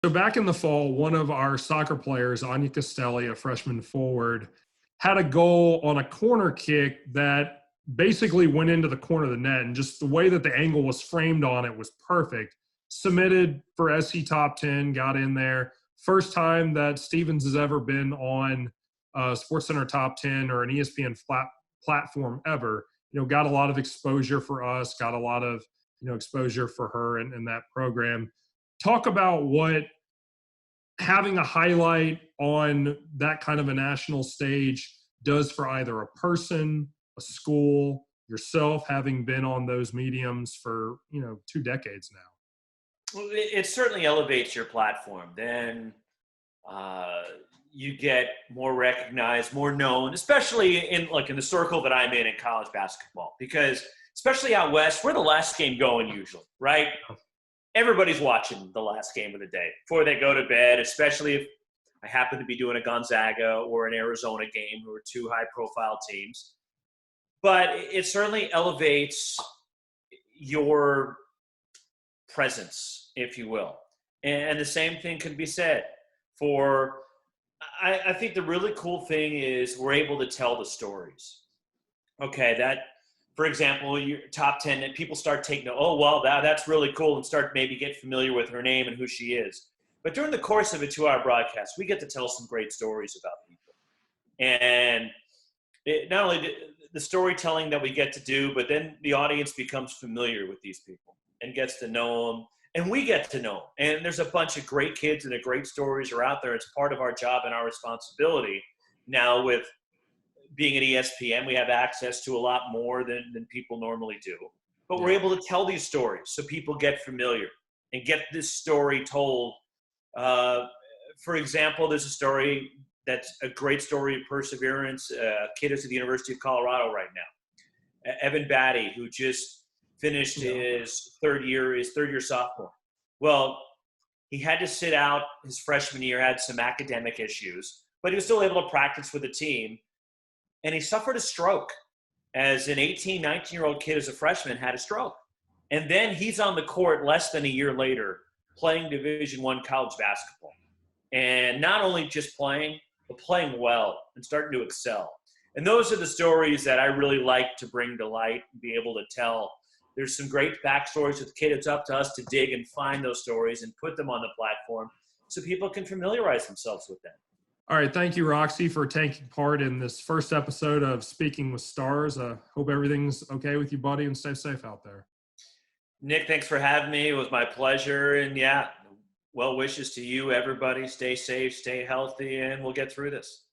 So back in the fall, one of our soccer players, Anya Castelli, a freshman forward, had a goal on a corner kick that basically went into the corner of the net. And just the way that the angle was framed on it was perfect. Submitted for SC Top 10, got in there. First time that Stevens has ever been on SportsCenter Top 10 or an ESPN platform ever. Got a lot of exposure for us, got a lot of exposure for her in that program. Talk about what having a highlight on that kind of a national stage does for either a person, a school, yourself, having been on those mediums for 2 decades now. Well, it certainly elevates your platform. Then you get more recognized, more known, especially in the circle that I'm in college basketball, because especially out west, we're the last game going usually, right? Everybody's watching the last game of the day before they go to bed, especially if I happen to be doing a Gonzaga or an Arizona game, who are two high-profile teams. But it certainly elevates your presence, if you will. And the same thing can be said for – I think the really cool thing is we're able to tell the stories. Okay, that – for example, your top 10, and people start taking, that's really cool, and start maybe get familiar with her name and who she is. But during the course of a 2-hour broadcast, we get to tell some great stories about people. And not only the storytelling that we get to do, but then the audience becomes familiar with these people and gets to know them. And we get to know them. And there's a bunch of great kids and the great stories are out there. It's part of our job and our responsibility. Now with being at ESPN, we have access to a lot more than people normally do. But we're able to tell these stories so people get familiar and get this story told. For example, there's a story that's a great story of perseverance. A kid is at the University of Colorado right now. Evan Batty, who just finished his third year sophomore. Well, he had to sit out his freshman year, had some academic issues, but he was still able to practice with the team. And he suffered a stroke as an 18, 19-year-old kid as a freshman had a stroke. And then he's on the court less than a year later playing Division I college basketball. And not only just playing, but playing well and starting to excel. And those are the stories that I really like to bring to light and be able to tell. There's some great backstories with the kid. It's up to us to dig and find those stories and put them on the platform so people can familiarize themselves with them. All right. Thank you, Roxy, for taking part in this first episode of Speaking with Stars. Hope everything's okay with you, buddy, and stay safe out there. Nick, thanks for having me. It was my pleasure. And well wishes to you, everybody. Stay safe, stay healthy, and we'll get through this.